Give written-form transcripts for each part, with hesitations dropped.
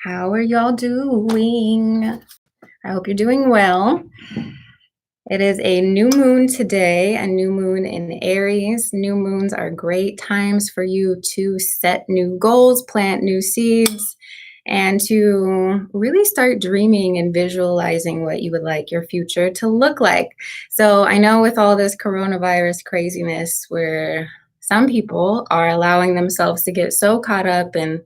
How are y'all doing? I hope you're doing well. It is a new moon today, a new moon in Aries. New moons are great times for you to set new goals, plant new seeds, and to really start dreaming and visualizing what you would like your future to look like. So, I know with all this coronavirus craziness, where some people are allowing themselves to get so caught up in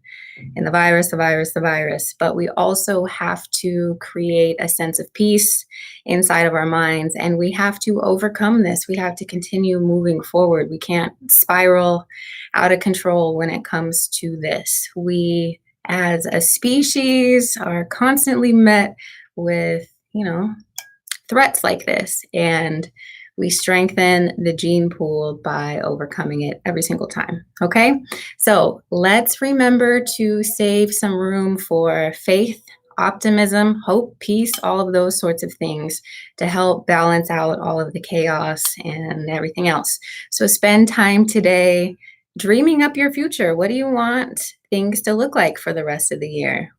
the virus. But we also have to create a sense of peace inside of our minds. And we have to overcome this. We have to continue moving forward. We can't spiral out of control when it comes to this. We, as a species, are constantly met with, threats like this. And we strengthen the gene pool by overcoming it every single time. Okay. So let's remember to save some room for faith, optimism, hope, peace, all of those sorts of things to help balance out all of the chaos and everything else. So spend time today dreaming up your future. What do you want things to look like for the rest of the year?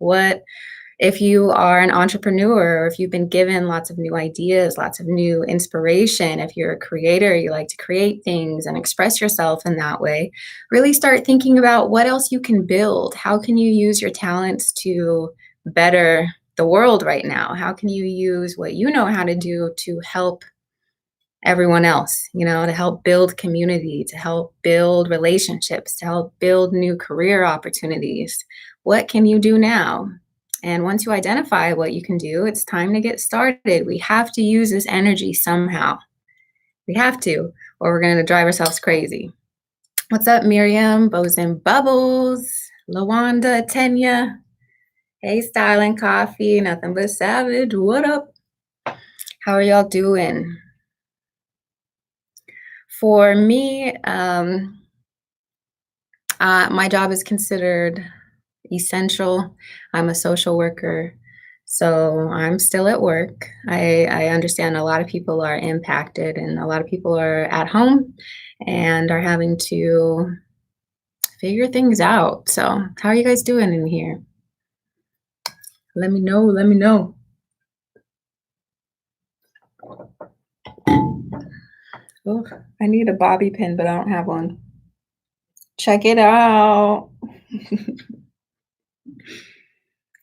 If you are an entrepreneur, or if you've been given lots of new ideas, lots of new inspiration, if you're a creator, you like to create things and express yourself in that way, really start thinking about what else you can build. How can you use your talents to better the world right now? How can you use what you know how to do to help everyone else, to help build community, to help build relationships, to help build new career opportunities? What can you do now? And once you identify what you can do, it's time to get started. We have to use this energy somehow. We have to, or we're going to drive ourselves crazy. What's up, Miriam? Bows and Bubbles, Lawanda, Tenya. Hey, Styling Coffee, nothing but savage. What up? How are y'all doing? For me, my job is considered essential. I'm a social worker, so I'm still at work. I understand a lot of people are impacted, and a lot of people are at home and are having to figure things out. So, how are you guys doing in here? Let me know. Let me know. Oh, I need a bobby pin, but I don't have one. Check it out.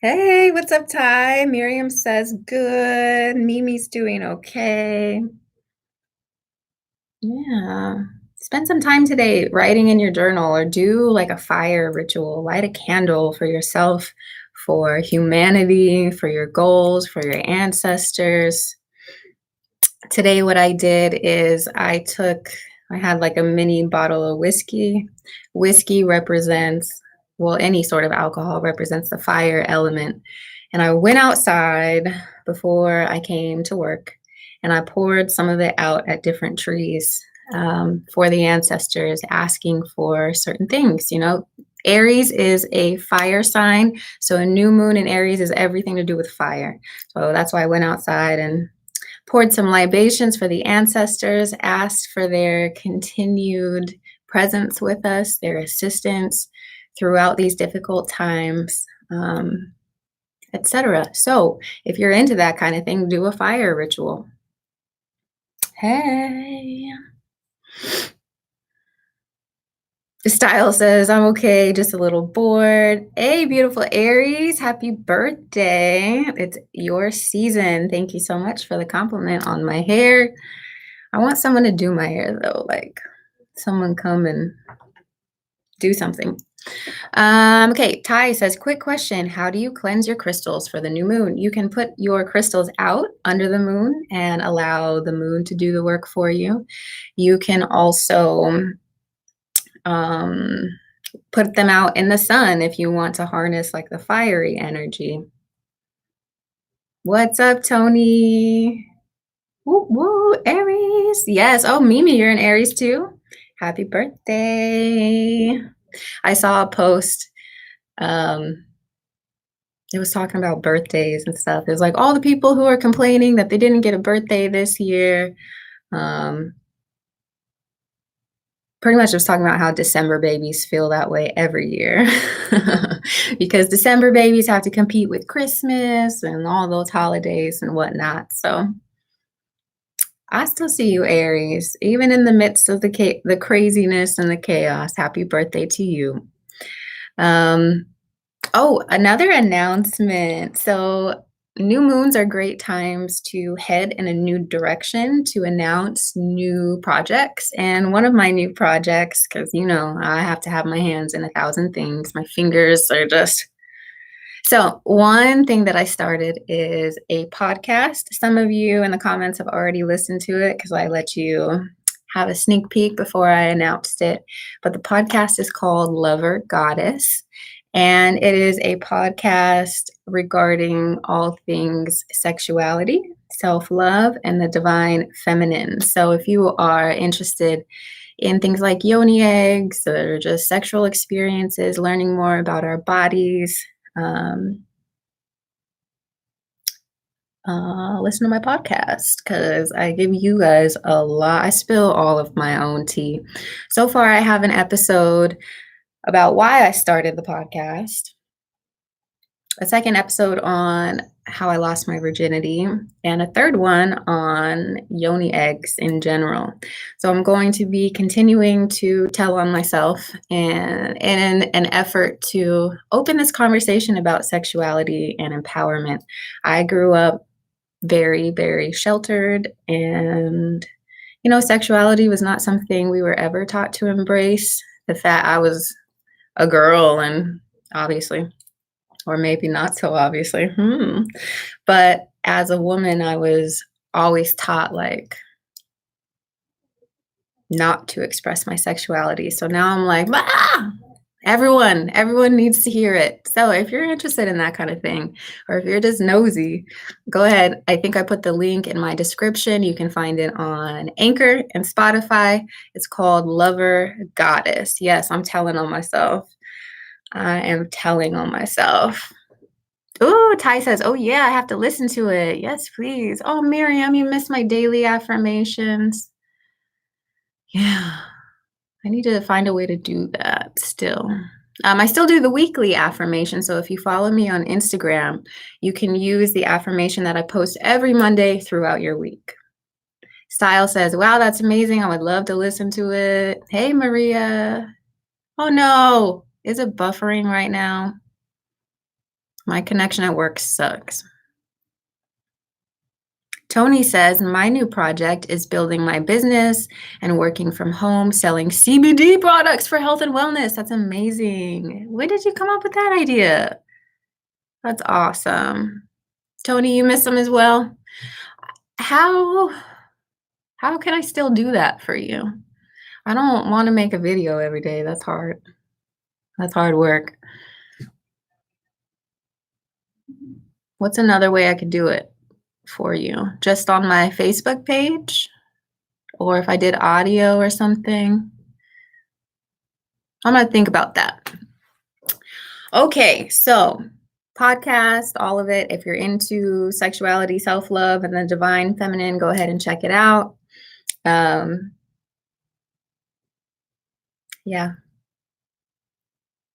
Hey, what's up, Ty? Miriam says good. Mimi's doing okay. Yeah. Spend some time today writing in your journal, or do like a fire ritual. Light a candle for yourself, for humanity, for your goals, for your ancestors. Today, what I did is I had like a mini bottle of whiskey. Whiskey represents, well, any sort of alcohol represents the fire element. And I went outside before I came to work, and I poured some of it out at different trees, for the ancestors, asking for certain things. Aries is a fire sign. So a new moon in Aries is everything to do with fire. So that's why I went outside and poured some libations for the ancestors, asked for their continued presence with us, their assistance throughout these difficult times, etc. So if you're into that kind of thing, do a fire ritual. Hey. The style says, I'm okay, just a little bored. Hey, beautiful Aries, happy birthday. It's your season. Thank you so much for the compliment on my hair. I want someone to do my hair, though, like someone come and do something. Okay, Ty says, quick question. How do you cleanse your crystals for the new moon? You can put your crystals out under the moon and allow the moon to do the work for you. You can also put them out in the sun if you want to harness like the fiery energy. What's up, Tony? Woo woo, Aries. Yes. Oh, Mimi, you're an Aries too. Happy birthday. I saw a post. It was talking about birthdays and stuff. It was like all the people who are complaining that they didn't get a birthday this year. pretty much was talking about how December babies feel that way every year because December babies have to compete with Christmas and all those holidays and whatnot. So I still see you, Aries, even in the midst of the craziness and the chaos. Happy birthday to you. Um, oh, another announcement. So new moons are great times to head in a new direction, to announce new projects. And one of my new projects, because I have to have my hands in 1,000 things, my fingers are just. So, one thing that I started is a podcast. Some of you in the comments have already listened to it because I let you have a sneak peek before I announced it. But the podcast is called Lover Goddess. And it is a podcast regarding all things sexuality, self love, and the divine feminine. So, if you are interested in things like yoni eggs or just sexual experiences, learning more about our bodies, listen to my podcast because I give you guys a lot. I spill all of my own tea. So far, I have an episode about why I started the podcast, a second episode on how I lost my virginity, and a third one on yoni eggs in general. So I'm going to be continuing to tell on myself and in an effort to open this conversation about sexuality and empowerment. I grew up very, very sheltered, and sexuality was not something we were ever taught to embrace. The fact I was a girl, and obviously, or maybe not so obviously. But as a woman, I was always taught not to express my sexuality. So now I'm like, everyone needs to hear it. So if you're interested in that kind of thing, or if you're just nosy, go ahead. I think I put the link in my description. You can find it on Anchor and Spotify. It's called Lover Goddess. Yes, I'm telling on myself. I am telling on myself. Oh, Ty says, oh yeah, I have to listen to it. Yes, please. Oh, Miriam, you missed my daily affirmations. Yeah, I need to find a way to do that still. I still do the weekly affirmation. So if you follow me on Instagram, you can use the affirmation that I post every Monday throughout your week. Style says, wow, that's amazing. I would love to listen to it. Hey, Maria. Oh no, is it buffering right now? My connection at work sucks. Tony says, my new project is building my business and working from home, selling CBD products for health and wellness. That's amazing. When did you come up with that idea? That's awesome. Tony, you miss them as well? How can I still do that for you? I don't want to make a video every day. That's hard. That's hard work. What's another way I could do it for you? Just on my Facebook page? Or if I did audio or something? I'm going to think about that. Okay, so podcast, all of it. If you're into sexuality, self-love, and the divine feminine, go ahead and check it out. Yeah.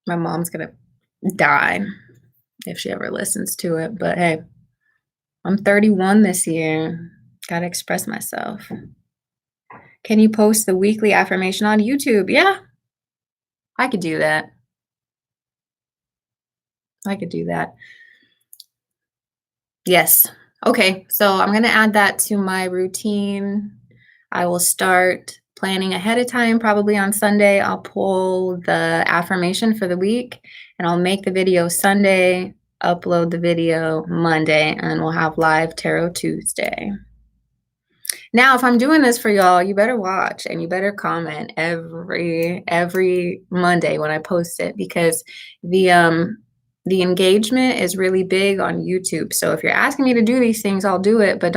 My mom's going to die if she ever listens to it. But hey, I'm 31 this year. Got to express myself. Can you post the weekly affirmation on YouTube? Yeah, I could do that. I could do that. Yes. Okay, so I'm going to add that to my routine. I will start planning ahead of time. Probably on Sunday, I'll pull the affirmation for the week, and I'll make the video Sunday, upload the video Monday, and we'll have live Tarot Tuesday. Now, if I'm doing this for y'all, you better watch and you better comment every Monday when I post it, because the engagement is really big on YouTube. So if you're asking me to do these things, I'll do it, but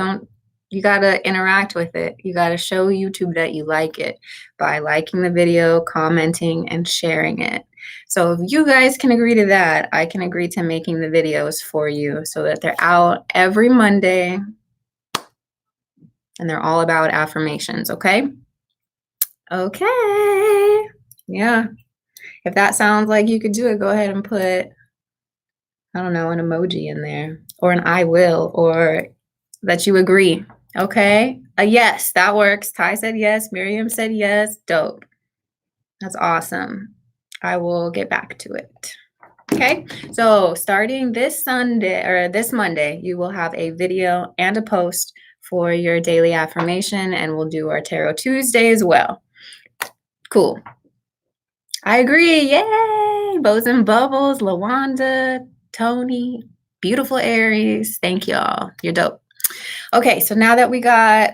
you got to interact with it. You got to show YouTube that you like it by liking the video, commenting, and sharing it. So if you guys can agree to that, I can agree to making the videos for you so that they're out every Monday and they're all about affirmations, okay? Okay. Yeah. If that sounds like you could do it, go ahead and put, I don't know, an emoji in there or an I will or that you agree. Okay. A yes, that works. Ty said yes. Miriam said yes. Dope. That's awesome. I will get back to it. Okay, so starting this Sunday or this Monday, you will have a video and a post for your daily affirmation, and we'll do our Tarot Tuesday as well. Cool. I agree. Yay! Bows and Bubbles, Lawanda, Tony, beautiful Aries. Thank y'all. You're dope. Okay, so now that we got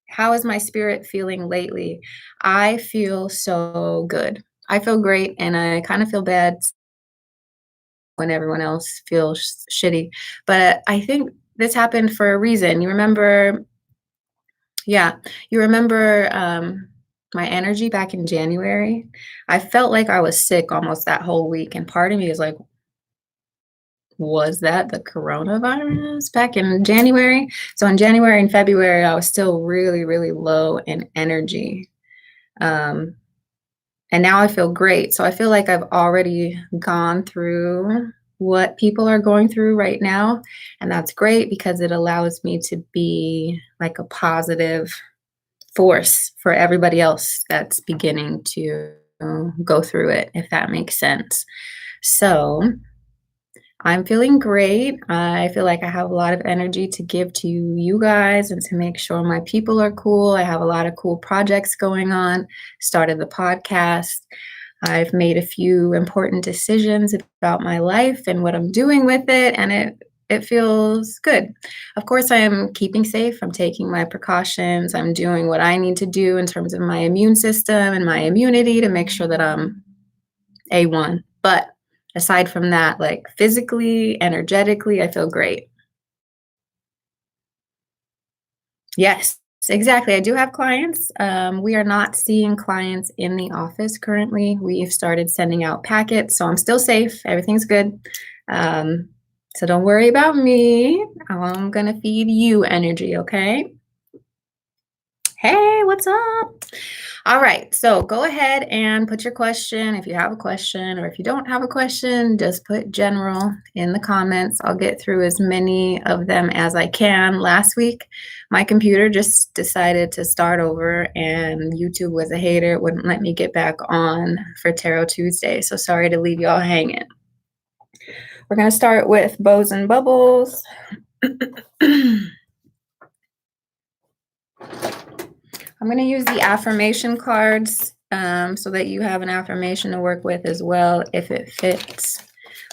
how is my spirit feeling lately? I feel so good. I feel great, and I kind of feel bad when everyone else feels shitty. But I think this happened for a reason. You remember, yeah, you remember my energy back in January? I felt like I was sick almost that whole week. And part of me is like, was that the coronavirus back in January? So in January and February, I was still really, really low in energy. And now I feel great. So I feel like I've already gone through what people are going through right now. And that's great because it allows me to be like a positive force for everybody else that's beginning to go through it, if that makes sense. So I'm feeling great. I feel like I have a lot of energy to give to you guys and to make sure my people are cool. I have a lot of cool projects going on. Started the podcast. I've made a few important decisions about my life and what I'm doing with it, and it feels good. Of course, I am keeping safe. I'm taking my precautions. I'm doing what I need to do in terms of my immune system and my immunity to make sure that I'm A1. But aside from that, like physically, energetically, I feel great. Yes, exactly. I do have clients. We are not seeing clients in the office currently. We've started sending out packets, so I'm still safe. Everything's good. So don't worry about me. I'm going to feed you energy, okay? Hey, what's up? All right, so go ahead and put your question if you have a question, or if you don't have a question, just put general in the comments. I'll get through as many of them as I can. Last week, my computer just decided to start over and YouTube was a hater. It wouldn't let me get back on for Tarot Tuesday, so sorry to leave y'all hanging. We're going to start with Bows and Bubbles. I'm going to use the affirmation cards so that you have an affirmation to work with as well if it fits.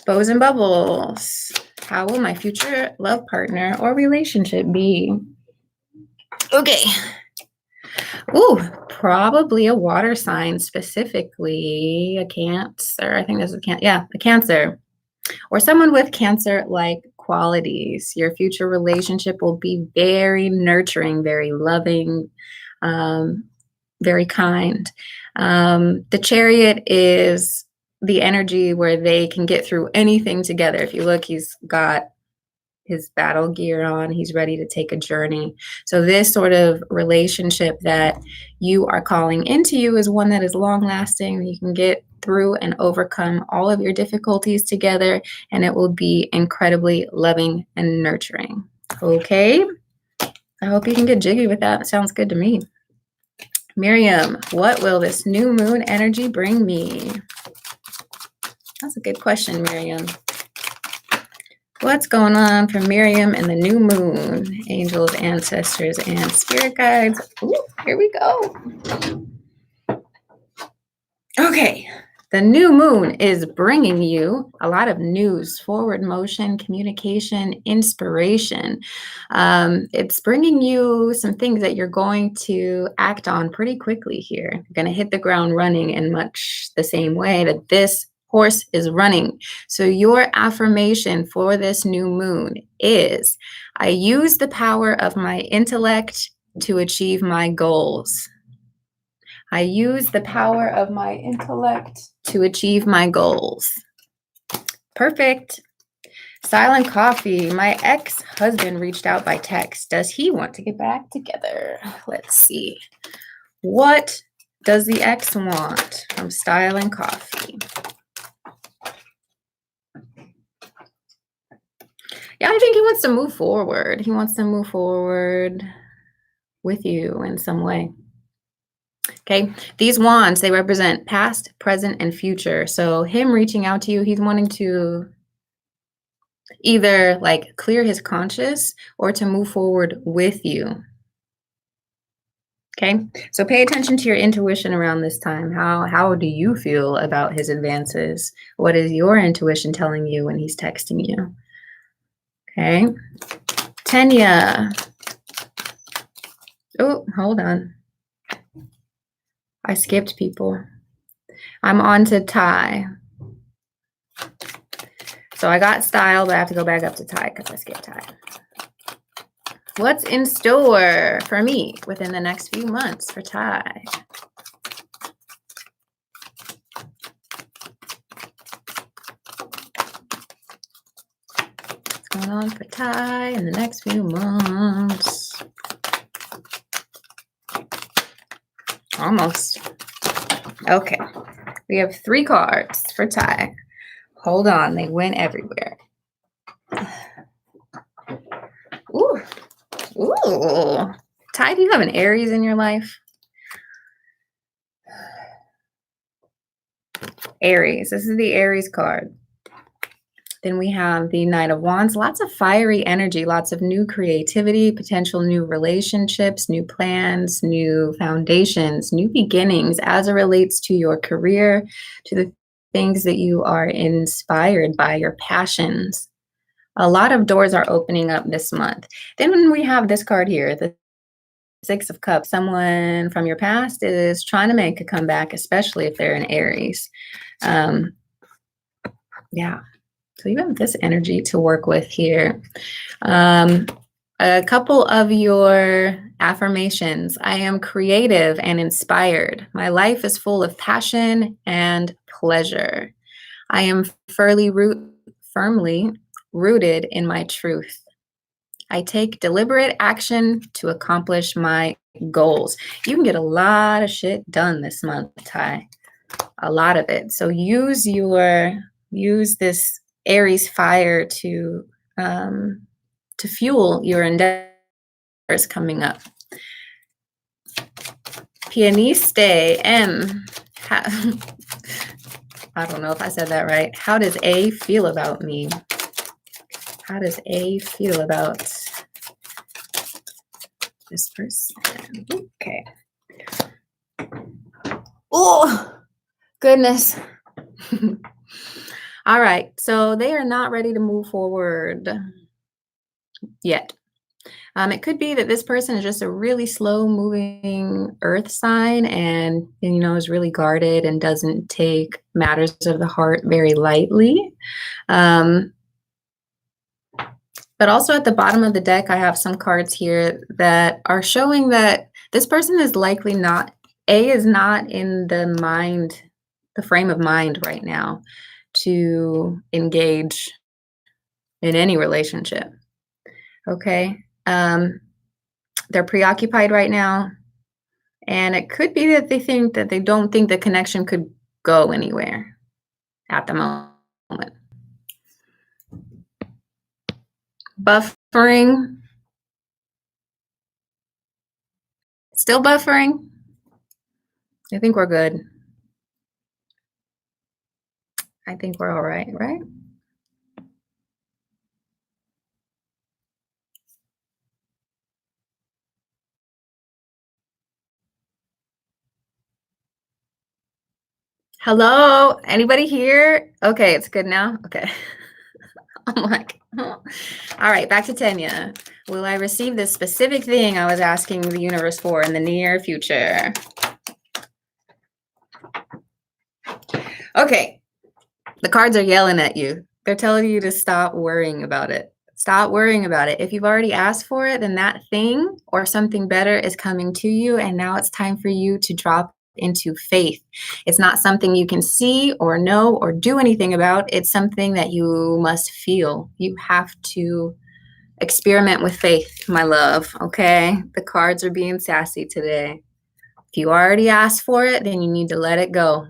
Bows and Bubbles. How will my future love partner or relationship be? Okay. Ooh, probably a water sign, specifically a Cancer. I think this is a Cancer. Yeah, a Cancer. Or someone with Cancer-like qualities. Your future relationship will be very nurturing, very loving, very kind. The Chariot is the energy where they can get through anything together. If you look, he's got his battle gear on. He's ready to take a journey. So this sort of relationship that you are calling into you is one that is long lasting. You can get through and overcome all of your difficulties together, and it will be incredibly loving and nurturing. Okay. I hope you can get jiggy with that. It sounds good to me. Miriam, what will this new moon energy bring me? That's a good question, Miriam. What's going on for Miriam and the new moon? Angels, ancestors, and spirit guides. Ooh, here we go. Okay. The new moon is bringing you a lot of news, forward motion, communication, inspiration. It's bringing you some things that you're going to act on pretty quickly here. You're going to hit the ground running in much the same way that this horse is running. So your affirmation for this new moon is, I use the power of my intellect to achieve my goals. I use the power of my intellect to achieve my goals. Perfect. Silent Coffee. My ex-husband reached out by text. Does he want to get back together? Let's see. What does the ex want from Style and Coffee? Yeah, I think he wants to move forward. He wants to move forward with you in some way. Okay, these wands, they represent past, present, and future. So him reaching out to you, he's wanting to either like clear his conscience or to move forward with you. Okay, so pay attention to your intuition around this time. How do you feel about his advances? What is your intuition telling you when he's texting you? Okay, Tanya. Oh, hold on. I skipped people. I'm on to Ty. So I got Style, but I have to go back up to Ty because I skipped Ty. What's in store for me within the next few months for Ty? What's going on for Ty in the next few months? Almost. Okay. We have 3 cards for Ty. Hold on. They went everywhere. Ooh. Ooh. Ty, do you have an Aries in your life? Aries. This is the Aries card. Then we have the Knight of Wands. Lots of fiery energy, lots of new creativity, potential new relationships, new plans, new foundations, new beginnings as it relates to your career, to the things that you are inspired by, your passions. A lot of doors are opening up this month. Then when we have this card here, the 6 of Cups, someone from your past is trying to make a comeback, especially if they're in Aries. Yeah. So you have this energy to work with here. A couple of your affirmations. I am creative and inspired. My life is full of passion and pleasure. I am firmly rooted in my truth. I take deliberate action to accomplish my goals. You can get a lot of shit done this month, Ty. A lot of it. So use this Aries fire to fuel your endeavors coming up. Pianiste M. I don't know if I said that right. How does A feel about me? How does A feel about this person? Okay. Oh, goodness. All right. So they are not ready to move forward yet. It could be that this person is just a really slow moving earth sign and is really guarded and doesn't take matters of the heart very lightly. But also at the bottom of the deck, I have some cards here that are showing that this person is likely not, is not in the frame of mind right now to engage in any relationship. Okay. They're preoccupied right now. And it could be that they think that they don't think the connection could go anywhere at the moment. Buffering. Still buffering? I think we're good. I think we're all right, right? Hello? Anybody here? Okay, it's good now? Okay. I'm like, oh. All right, back to Tanya. Will I receive this specific thing I was asking the universe for in the near future? Okay, the cards are yelling at you. They're telling you to stop worrying about it. Stop worrying about it. If you've already asked for it, then that thing or something better is coming to you, and now it's time for you to drop into faith. It's not something you can see or know or do anything about. It's something that you must feel. You have to experiment with faith, my love, okay? The cards are being sassy today. If you already asked for it, then you need to let it go.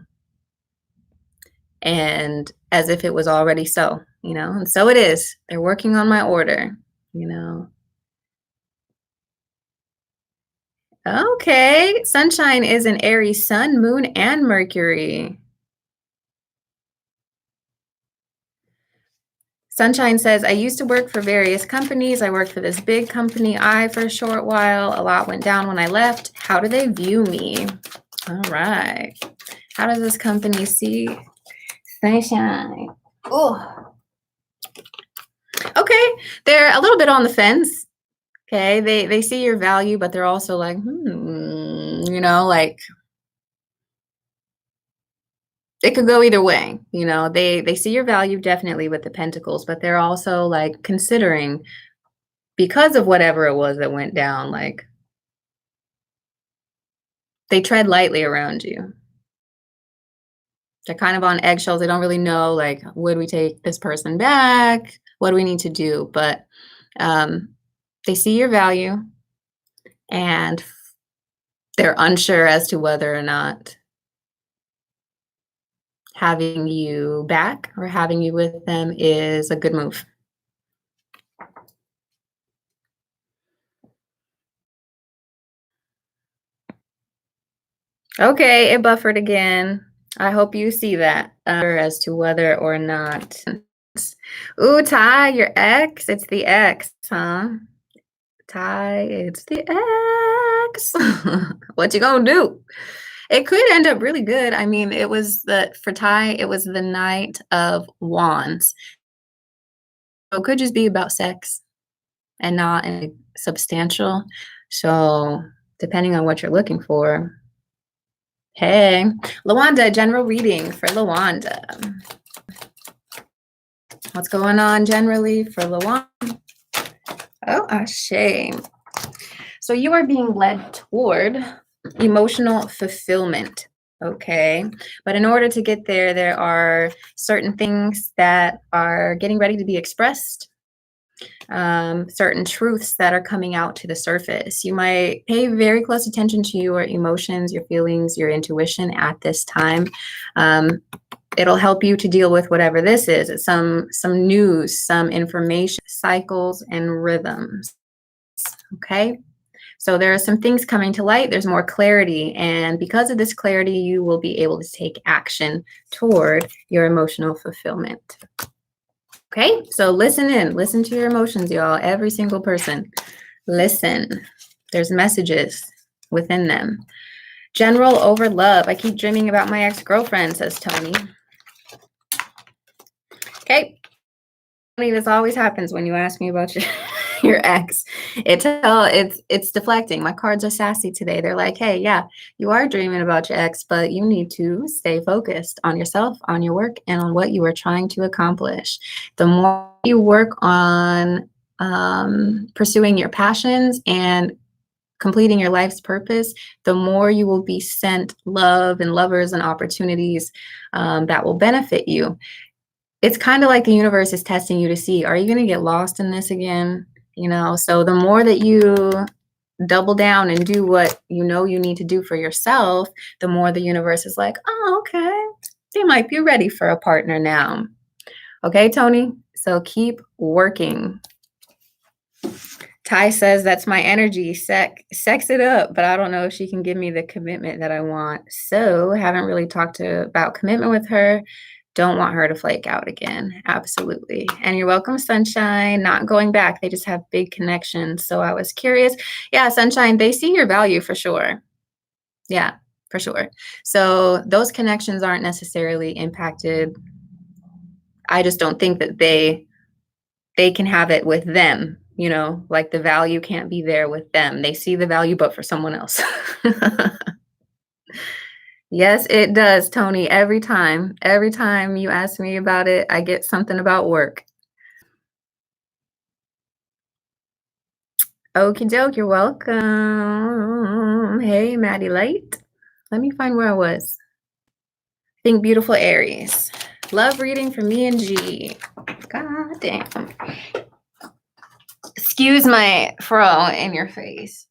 And as if it was already so, you know, and so it is. They're working on my order, you know. Okay, sunshine is an Aries sun, moon, and Mercury. Sunshine says, I used to work for various companies. I worked for this big company I for a short while. A lot went down when I left. How do they view me? All right. How does this company see sunshine? Oh, okay. They're a little bit on the fence. Okay. They see your value, but they're also like, you know, like it could go either way. You know, they see your value definitely with the pentacles, but they're also like considering because of whatever it was that went down, like they tread lightly around you. They're kind of on eggshells. They don't really know, like, would we take this person back? What do we need to do? But they see your value and they're unsure as to whether or not having you back or having you with them is a good move. Okay, it buffered again. I hope you see that as to whether or not. Ooh, Ty, your ex. It's the ex, huh? Ty, it's the ex. What you gonna do? It could end up really good. I mean, it was for Ty, it was the Knight of Wands. So it could just be about sex and not substantial. So depending on what you're looking for. Hey, Lawanda, general reading for Lawanda. What's going on generally for Lawanda? Oh, a shame. So you are being led toward emotional fulfillment. Okay. But in order to get there, there are certain things that are getting ready to be expressed, certain truths that are coming out to the surface. You might pay very close attention to your emotions, your feelings, your intuition at this time. It'll help you to deal with whatever this is. It's some news, some information, cycles, and rhythms. Okay. So there are some things coming to light. There's more clarity. And because of this clarity, you will be able to take action toward your emotional fulfillment. Okay, so listen in. Listen to your emotions, y'all. Every single person. Listen. There's messages within them. General over love. I keep dreaming about my ex-girlfriend, says Tony. Okay. This always happens when you ask me about your ex. It's deflecting. My cards are sassy today. They're like, hey, yeah, you are dreaming about your ex, but you need to stay focused on yourself, on your work, and on what you are trying to accomplish. The more you work on pursuing your passions and completing your life's purpose, the more you will be sent love and lovers and opportunities that will benefit you. It's kind of like the universe is testing you to see, are you going to get lost in this again? You know, so the more that you double down and do what you know you need to do for yourself, the more the universe is like, oh, okay, they might be ready for a partner now. Okay, Tony? So keep working. Ty says, that's my energy. Sex it up, but I don't know if she can give me the commitment that I want. So haven't really talked about commitment with her. Don't want her to flake out again. Absolutely. And you're welcome, Sunshine. Not going back. They just have big connections. So I was curious. Yeah, Sunshine, they see your value for sure. Yeah, for sure. So those connections aren't necessarily impacted. I just don't think that they can have it with them. You know, like the value can't be there with them. They see the value, but for someone else. Yes, it does, Tony. Every time you ask me about it, I get something about work. Okie doke, you're welcome. Hey, Maddie Light. Let me find where I was. Think beautiful Aries. Love reading for me and G. God damn. Excuse my fro in your face.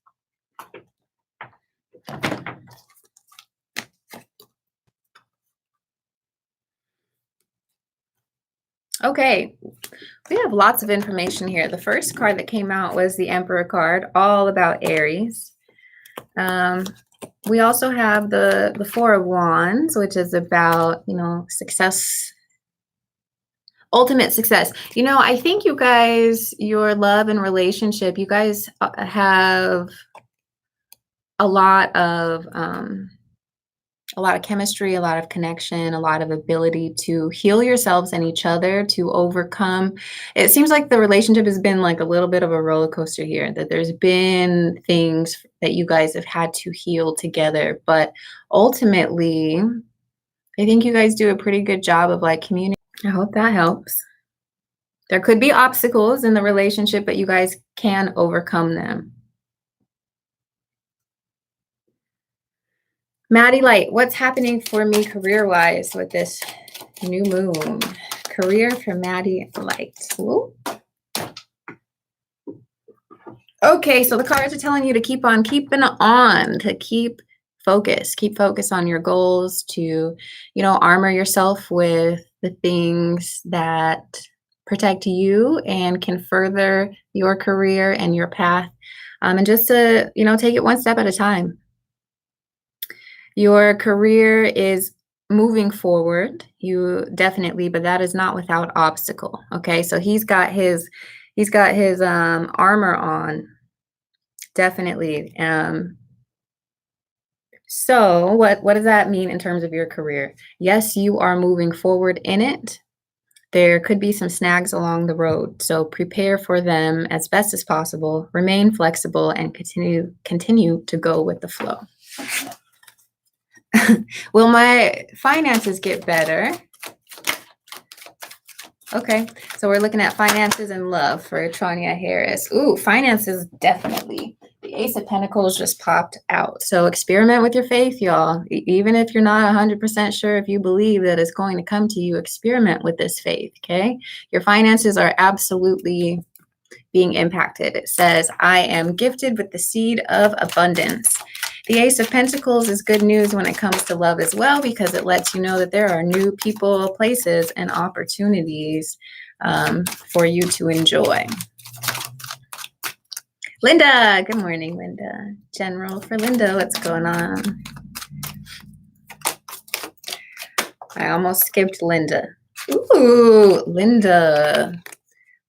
Okay, we have lots of information here. The first card that came out was the Emperor card, all about Aries. We also have the Four of Wands, which is about, success, ultimate success. I think you guys, your love and relationship, you guys have a lot of chemistry, a lot of connection, a lot of ability to heal yourselves and each other, to overcome. It seems like the relationship has been like a little bit of a roller coaster here, that there's been things that you guys have had to heal together. But ultimately, I think you guys do a pretty good job of like communicating. I hope that helps. There could be obstacles in the relationship, but you guys can overcome them. Maddie Light, what's happening for me career-wise with this new moon? Career for Maddie Light. Ooh. Okay, so the cards are telling you to keep on keeping on, to keep focus on your goals, to, armor yourself with the things that protect you and can further your career and your path. And just to, take it one step at a time. Your career is moving forward, you definitely, but that is not without obstacle. Okay, so he's got his armor on, definitely. So what does that mean in terms of your career? Yes, you are moving forward in it. There could be some snags along the road, so prepare for them as best as possible. Remain flexible and continue to go with the flow. Will my finances get better? Okay, so we're looking at finances and love for Trania Harris. Ooh, finances, definitely. The Ace of Pentacles just popped out. So experiment with your faith, y'all. Even if you're not 100% sure if you believe that it's going to come to you, experiment with this faith, okay? Your finances are absolutely being impacted. It says, I am gifted with the seed of abundance. The Ace of Pentacles is good news when it comes to love as well, because it lets you know that there are new people, places, and opportunities for you to enjoy. Linda, good morning, Linda. General for Linda, what's going on? I almost skipped Linda. Ooh, Linda.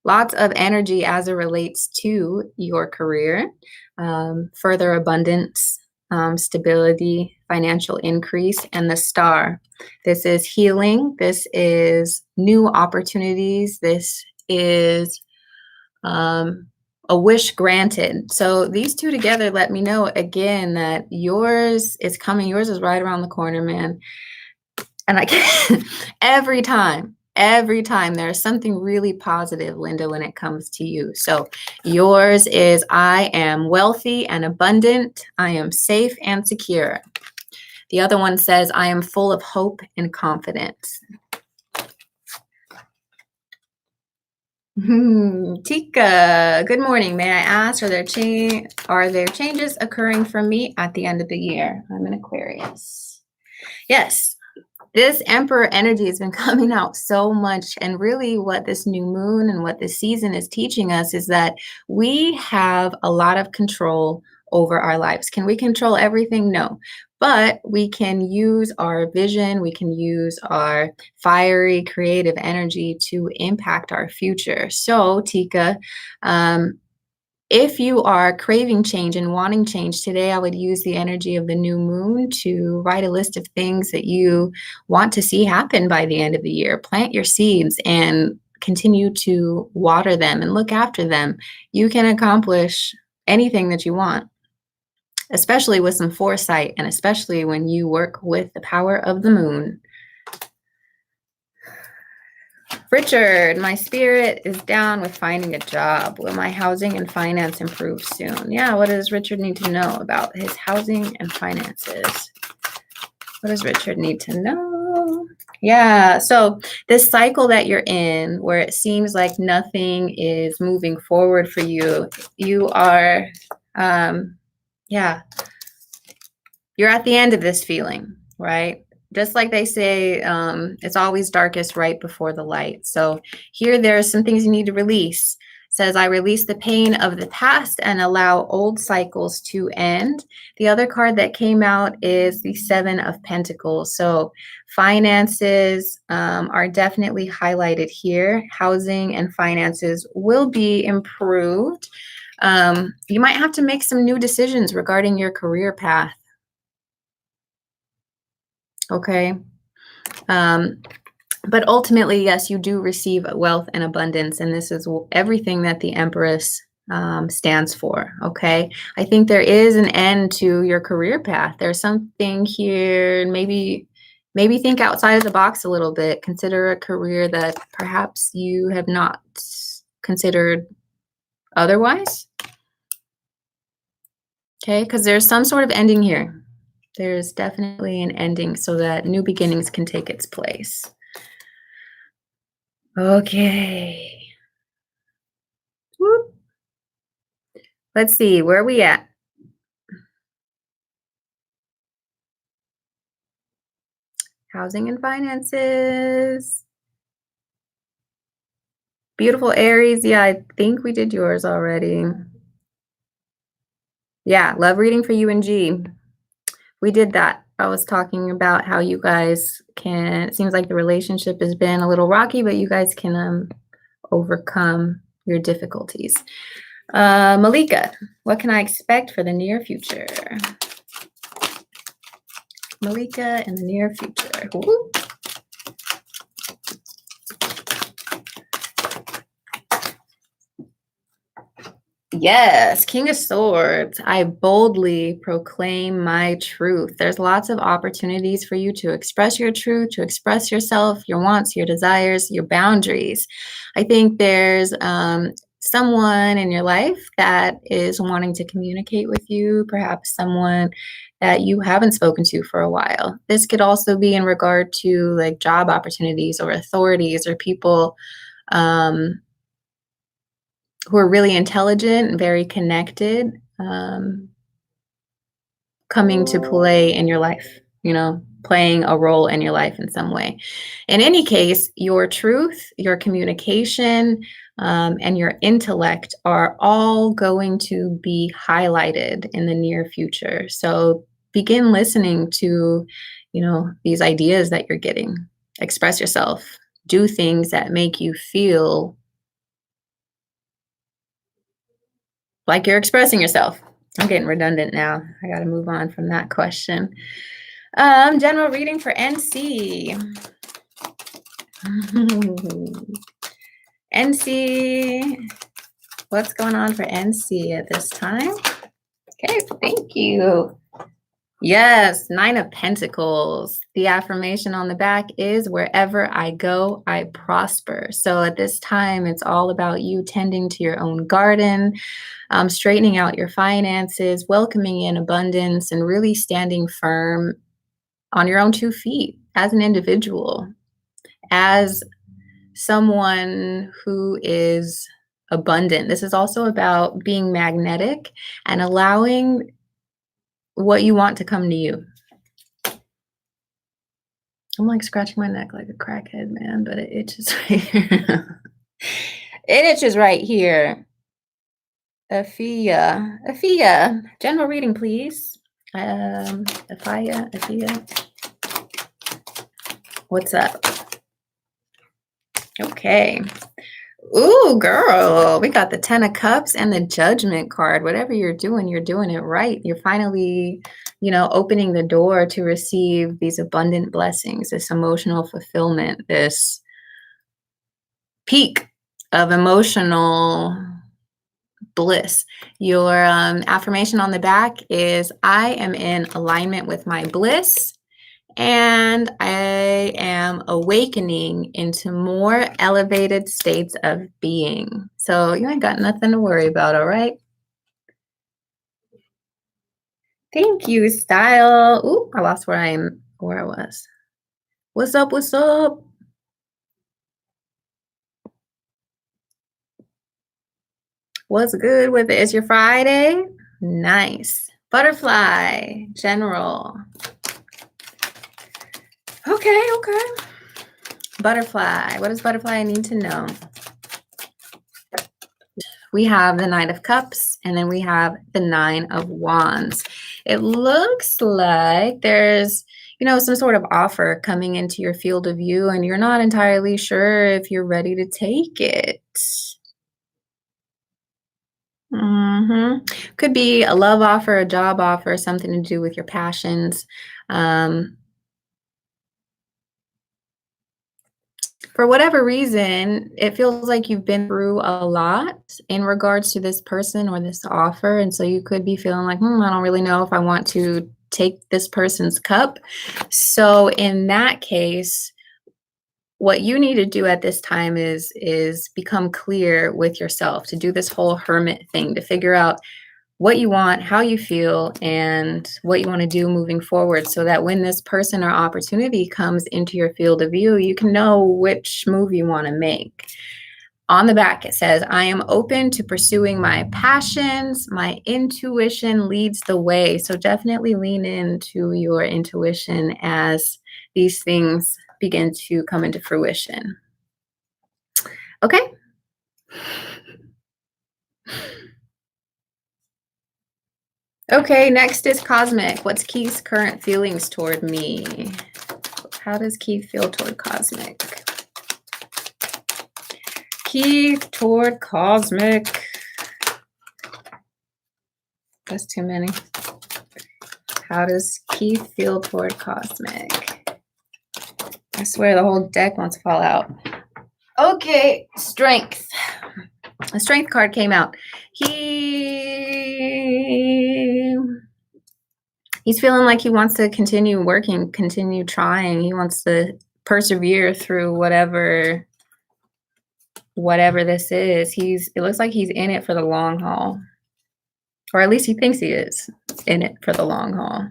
Lots of energy as it relates to your career, further abundance, stability, financial increase, and the star. This is healing. This is new opportunities. This is a wish granted. So these two together let me know again that yours is coming. Yours is right around the corner, man. And I can't, every time there's something really positive, Linda, when it comes to you. So yours is, I am wealthy and abundant. I am safe and secure. The other one says, I am full of hope and confidence. Tika, good morning. May I ask, are there changes occurring for me at the end of the year? I'm an Aquarius. Yes. This Emperor energy has been coming out so much. And really what this new moon and what this season is teaching us is that we have a lot of control over our lives. Can we control everything? No. But we can use our vision, we can use our fiery, creative energy to impact our future. So, Tika, if you are craving change and wanting change today, I would use the energy of the new moon to write a list of things that you want to see happen by the end of the year. Plant your seeds and continue to water them and look after them. You can accomplish anything that you want, especially with some foresight and especially when you work with the power of the moon. Richard, my spirit is down with finding a job. Will my housing and finance improve soon? Yeah, what does Richard need to know about his housing and finances? What does Richard need to know? Yeah, so this cycle that you're in where it seems like nothing is moving forward for you, you are, you're at the end of this feeling, right? Just like they say, it's always darkest right before the light. So here, there are some things you need to release. It says, I release the pain of the past and allow old cycles to end. The other card that came out is the Seven of Pentacles. So finances are definitely highlighted here. Housing and finances will be improved. You might have to make some new decisions regarding your career path. Okay. But ultimately, yes, you do receive wealth and abundance, and this is everything that the Empress stands for. Okay. I think there is an end to your career path. There's something here, maybe think outside of the box a little bit. Consider a career that perhaps you have not considered otherwise. Okay, because there's some sort of ending here. There's definitely an ending so that new beginnings can take its place. Okay. Whoop. Let's see, where are we at? Housing and finances. Beautiful Aries. Yeah, I think we did yours already. Yeah, love reading for you and G. We did that. I was talking about how you guys can, it seems like the relationship has been a little rocky, but you guys can overcome your difficulties. Malika, what can I expect for the near future? Malika in the near future. Ooh. Yes, King of Swords. I boldly proclaim my truth. There's lots of opportunities for you to express your truth, to express yourself, your wants, your desires, your boundaries. I think there's someone in your life that is wanting to communicate with you, perhaps someone that you haven't spoken to for a while. This could also be in regard to like job opportunities or authorities or people who are really intelligent and very connected, coming to play in your life, playing a role in your life in some way. In any case, your truth, your communication, and your intellect are all going to be highlighted in the near future. So begin listening to, these ideas that you're getting. Express yourself. Do things that make you feel like you're expressing yourself. I'm getting redundant now. I got to move on from that question. General reading for NC. NC. What's going on for NC at this time? Okay, thank you. Yes, Nine of Pentacles. The affirmation on the back is wherever I go, I prosper. So at this time, it's all about you tending to your own garden, straightening out your finances, welcoming in abundance, and really standing firm on your own 2 feet as an individual, as someone who is abundant. This is also about being magnetic and allowing what you want to come to you. I'm like scratching my neck like a crackhead, man, but it itches right here. It itches right here. Afia, general reading, please. Afia, what's up? Okay. Ooh, girl, we got the 10 of Cups and the Judgment card. Whatever you're doing it right. You're finally, opening the door to receive these abundant blessings, this emotional fulfillment, this peak of emotional bliss. Your affirmation on the back is, I am in alignment with my bliss, and I am awakening into more elevated states of being. So you ain't got nothing to worry about, all right? Thank you, Style. Ooh, I lost where I was. What's up? What's up? What's good with it? It's your Friday? Nice. Butterfly, general. Okay, okay. Butterfly. What does butterfly need to know? We have the Knight of Cups, and then we have the Nine of Wands. It looks like there's, some sort of offer coming into your field of view, and you're not entirely sure if you're ready to take it. Could be a love offer, a job offer, something to do with your passions. For whatever reason, it feels like you've been through a lot in regards to this person or this offer. And so you could be feeling like, I don't really know if I want to take this person's cup. So in that case, what you need to do at this time is become clear with yourself, to do this whole hermit thing, to figure out what you want, how you feel, and what you want to do moving forward, so that when this person or opportunity comes into your field of view, you can know which move you want to make. On the back, it says, I am open to pursuing my passions. My intuition leads the way. So definitely lean into your intuition as these things begin to come into fruition. Okay. Okay, next is Cosmic. What's Keith's current feelings toward me? How does Keith feel toward Cosmic? Keith toward Cosmic. That's too many. How does Keith feel toward Cosmic? I swear the whole deck wants to fall out. Okay, Strength. A Strength card came out. He's feeling like he wants to continue working, continue trying. He wants to persevere through whatever this is. It looks like he's in it for the long haul. Or at least he thinks he is in it for the long haul.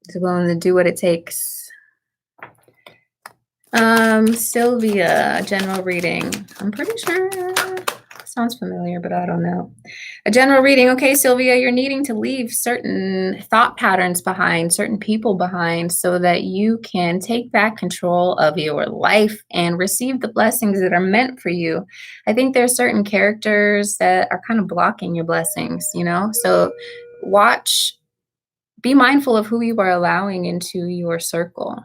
He's willing to do what it takes. Sylvia, general reading. I'm pretty sure sounds familiar, but I don't know. A general reading. Okay, Sylvia, you're needing to leave certain thought patterns behind, certain people behind, so that you can take back control of your life and receive the blessings that are meant for you. I think there's certain characters that are kind of blocking your blessings, So be mindful of who you are allowing into your circle.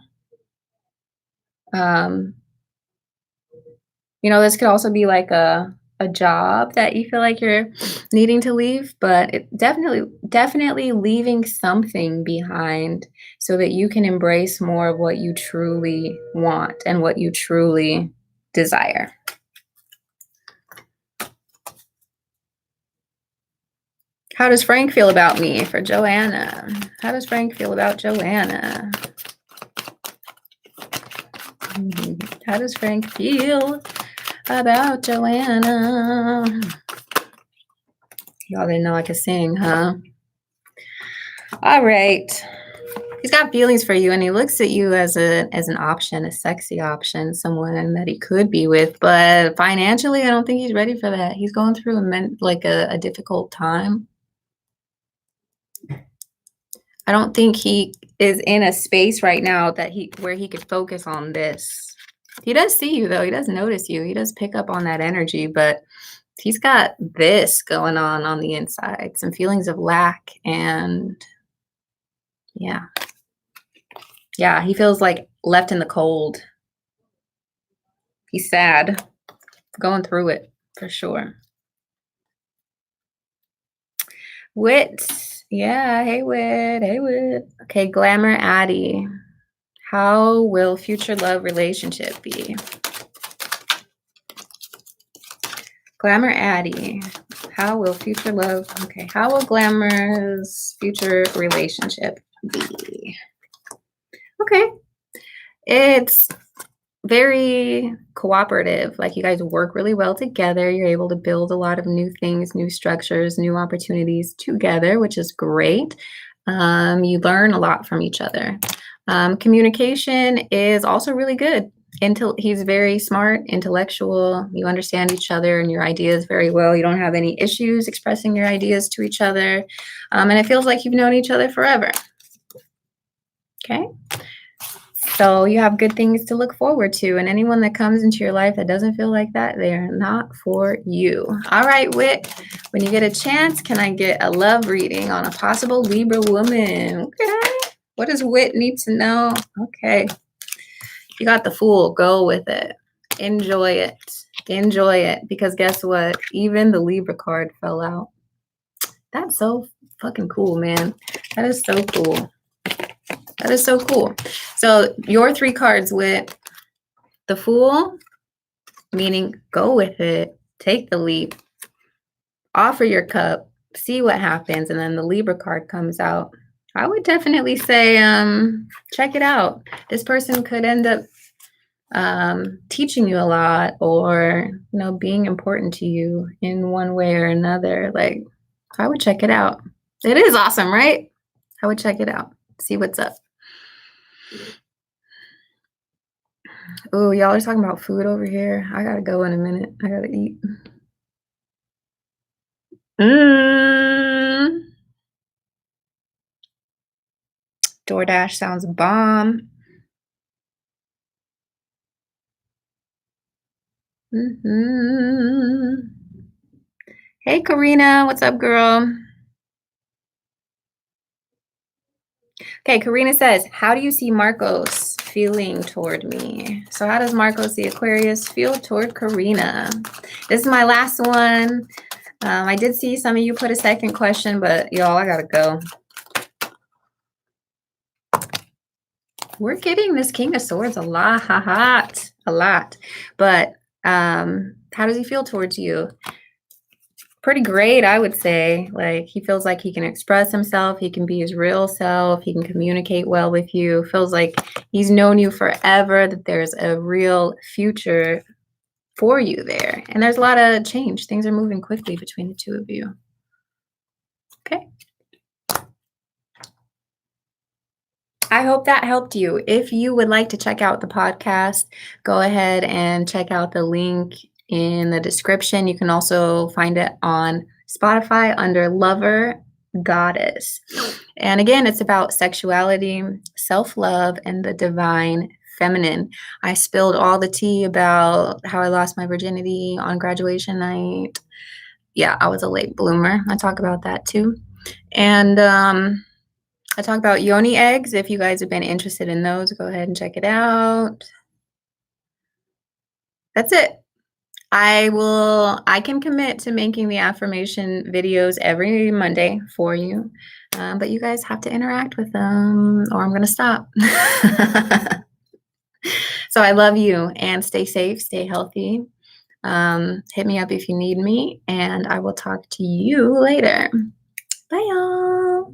This could also be like a job that you feel like you're needing to leave, but it definitely leaving something behind so that you can embrace more of what you truly want and what you truly desire. How does Frank feel about me for Joanna? How does Frank feel about Joanna? How does Frank feel about Joanna? Y'all didn't know I could sing, huh? All right. He's got feelings for you, and he looks at you as an option, a sexy option, someone that he could be with. But financially, I don't think he's ready for that. He's going through a difficult time. I don't think he is in a space right now where he could focus on this. He does see you, though. He does notice you. He does pick up on that energy, but he's got this going on the inside, some feelings of lack, and yeah, he feels like left in the cold. He's sad, going through it for sure. Wit, yeah, hey Wit. Okay, Glamour Addie, how will future love relationship be? Glamour Addie, how will Glamour's future relationship be? Okay. It's very cooperative. Like, you guys work really well together. You're able to build a lot of new things, new structures, new opportunities together, which is great. You learn a lot from each other. Communication is also really good. He's very smart, intellectual. You understand each other and your ideas very well. You don't have any issues expressing your ideas to each other. And it feels like you've known each other forever. Okay. So you have good things to look forward to. And anyone that comes into your life that doesn't feel like that, they are not for you. All right, Wit, when you get a chance, can I get a love reading on a possible Libra woman? Okay. What does Wit need to know? Okay. You got the Fool. Go with it. Enjoy it. Enjoy it. Because guess what? Even the Libra card fell out. That's so fucking cool, man. That is so cool. That is so cool. So your 3 cards with the Fool, meaning go with it, take the leap, offer your cup, see what happens, and then the Libra card comes out. I would definitely say check it out. This person could end up teaching you a lot, or being important to you in one way or another. Like, I would check it out. It is awesome, right? I would check it out, see what's up. Oh, y'all are talking about food over here. I gotta go in a minute. I gotta eat. DoorDash sounds bomb. Hey, Karina, what's up, girl? Okay, Karina says, how do you see Marcos feeling toward me? So how does Marcos the Aquarius feel toward Karina? This is my last one. I did see some of you put a second question, but y'all, I gotta go. We're getting this King of Swords a lot. But how does he feel towards you? Pretty great, I would say. Like, he feels like he can express himself, he can be his real self, he can communicate well with you, feels like he's known you forever, that there's a real future for you there. And there's a lot of change. Things are moving quickly between the two of you. Okay. I hope that helped you. If you would like to check out the podcast, go ahead and check out the link in the description. You can also find it on Spotify under Lover Goddess. And again, it's about sexuality, self-love, and the divine feminine. I spilled all the tea about how I lost my virginity on graduation night. Yeah, I was a late bloomer. I talk about that too. And I talk about yoni eggs. If you guys have been interested in those, go ahead and check it out. That's it. I can commit to making the affirmation videos every Monday for you. But you guys have to interact with them or I'm going to stop. So I love you and stay safe, stay healthy. Hit me up if you need me and I will talk to you later. Bye, y'all.